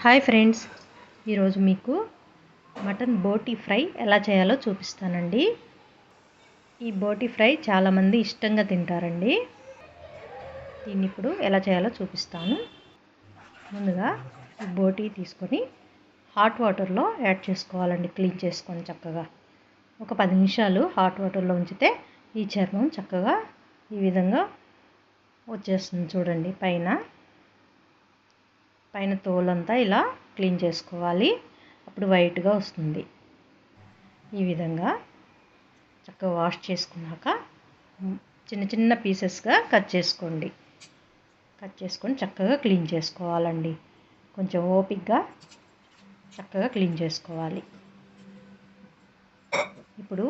Hi friends, ఈరోజు మీకు mutton బోటీ fry ఎలా చేయాలో చూపిస్తానండి. ఈ బోటీ ఫ్రై చాలామంది ఇష్టంగా తింటారండి. దీన్ని ఇప్పుడు ఎలా చేయాలో చూపిస్తాను. ముందుగా ఈ బోటీ తీసుకొని హాట్ వాటర్లో యాడ్ చేసుకోవాలండి. క్లీన్ చేసుకొని చక్కగా ఒక 10 నిమిషాలు హాట్ వాటర్లో ఉంచితే ఈ చర్మం చక్కగా ఈ విధంగా వచ్చేస్తుంది. చూడండి, పైన తోలంతా ఇలా క్లీన్ చేసుకోవాలి. అప్పుడు వైట్గా వస్తుంది. ఈ విధంగా చక్కగా వాష్ చేసుకున్నాక చిన్న చిన్న పీసెస్గా కట్ చేసుకొని చక్కగా క్లీన్ చేసుకోవాలండి. కొంచెం ఓపికగా చక్కగా క్లీన్ చేసుకోవాలి. ఇప్పుడు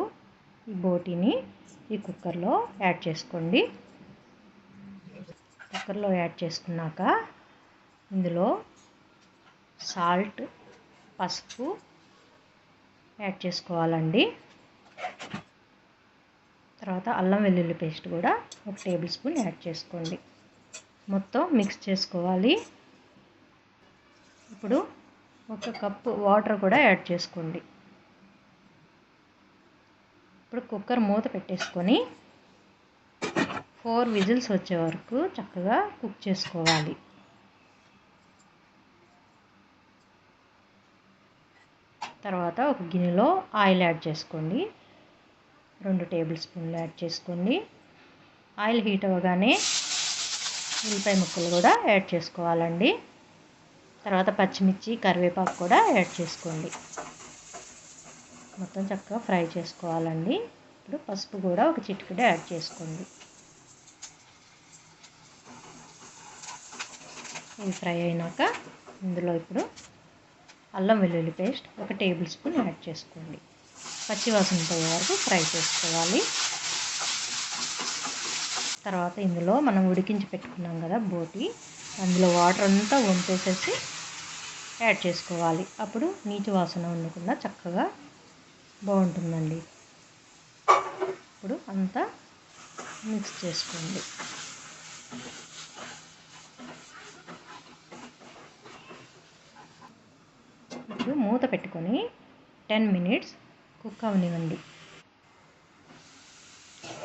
ఈ బోటీని ఈ కుక్కర్లో యాడ్ చేసుకోండి. కుక్కర్లో యాడ్ చేసుకున్నాక ఇందులో సాల్ట్, పసుపు యాడ్ చేసుకోవాలండి. తర్వాత అల్లం వెల్లుల్లి పేస్ట్ కూడా 1 టేబుల్ స్పూన్ యాడ్ చేసుకోండి. మొత్తం మిక్స్ చేసుకోవాలి. ఇప్పుడు 1 కప్పు వాటర్ కూడా యాడ్ చేసుకోండి. ఇప్పుడు కుక్కర్ మూత పెట్టేసుకొని 4 విజిల్స్ వచ్చే వరకు చక్కగా కుక్ చేసుకోవాలి. తర్వాత ఒక గిన్నెలో ఆయిల్ యాడ్ చేసుకోండి. 2 టేబుల్ స్పూన్లు యాడ్ చేసుకోండి. ఆయిల్ హీట్ అవ్వగానే ఉల్లిపాయ ముక్కలు కూడా యాడ్ చేసుకోవాలండి. తర్వాత పచ్చిమిర్చి, కరివేపాకు కూడా యాడ్ చేసుకోండి. మొత్తం చక్కగా ఫ్రై చేసుకోవాలండి. ఇప్పుడు పసుపు కూడా ఒక చిటికెడు యాడ్ చేసుకోండి. ఇది ఫ్రై అయినాక ఇందులో ఇప్పుడు అల్లం వెల్లుల్లి పేస్ట్ 1 టేబుల్ స్పూన్ యాడ్ చేసుకోండి. పచ్చివాసన పోయే వరకు ఫ్రై చేసుకోవాలి. తర్వాత ఇందులో మనం ఉడికించి పెట్టుకున్నాం కదా బోటీ, అందులో వాటర్ అంతా వంపేసేసి యాడ్ చేసుకోవాలి. అప్పుడు నీచు వాసన ఉండకుండా చక్కగా బాగుంటుందండి. ఇప్పుడు అంతా మిక్స్ చేసుకోండి. ఇప్పుడు మూత పెట్టుకొని 10 మినిట్స్ కుక్ అవనివ్వండి.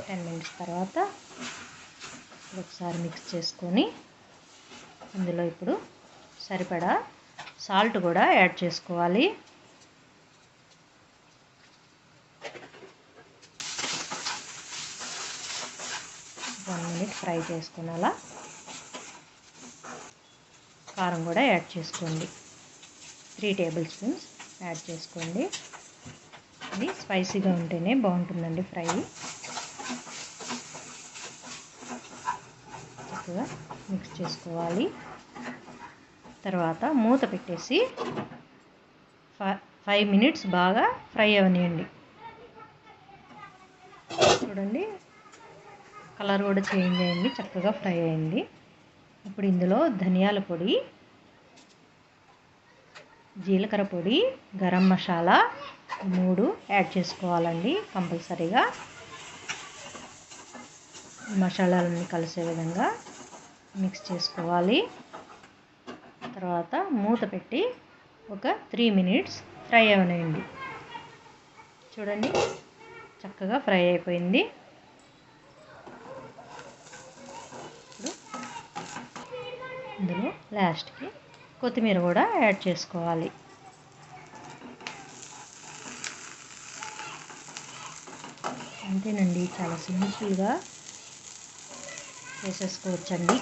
10 మినిట్స్ తర్వాత ఒకసారి మిక్స్ చేసుకొని ఇందులో ఇప్పుడు సరిపడా సాల్ట్ కూడా యాడ్ చేసుకోవాలి. వన్ మినిట్ ఫ్రై చేసుకొని అలా కారం కూడా యాడ్ చేసుకోండి. 3 టేబుల్ స్పూన్స్ యాడ్ చేసుకోండి. ఇది స్పైసీగా ఉంటేనే బాగుంటుందండి ఫ్రై. చక్కగా మిక్స్ చేసుకోవాలి. తర్వాత మూత పెట్టేసి 5 మినిట్స్ బాగా ఫ్రై అవనియండి. చూడండి, కలర్ కూడా చేంజ్ అయింది, చక్కగా ఫ్రై అయింది. ఇప్పుడు ఇందులో ధనియాల పొడి, జీలకర్ర పొడి, గరం మసాలా 3 యాడ్ చేసుకోవాలండి కంపల్సరీగా. మసాలాలన్నీ కలిసే విధంగా మిక్స్ చేసుకోవాలి. తర్వాత మూత పెట్టి ఒక 3 మినిట్స్ ఫ్రై అవనివ్వండి. చూడండి, చక్కగా ఫ్రై అయిపోయింది. ఇప్పుడు ఇందులో లాస్ట్కి కొత్తిమీర కూడా యాడ్ చేసుకోవాలి. అంతేనండి, చాలా సింపుల్గా చేసేసుకోవచ్చండి.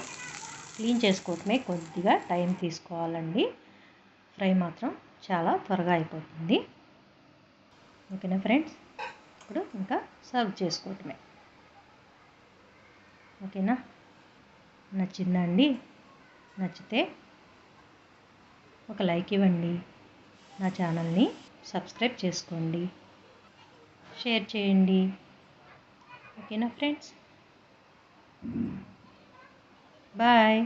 క్లీన్ చేసుకోవటమే కొద్దిగా టైం తీసుకోవాలండి. ఫ్రై మాత్రం చాలా త్వరగా అయిపోతుంది. ఓకేనా ఫ్రెండ్స్, ఇప్పుడు ఇంకా సర్వ్ చేసుకోవటమే. ఓకేనా, నచ్చిందా అండి? నచ్చితే ఒక లైక్ ఇవ్వండి. నా ఛానల్ని సబ్స్క్రైబ్ చేసుకోండి, షేర్ చేయండి. ఓకేనా ఫ్రెండ్స్, బాయ్.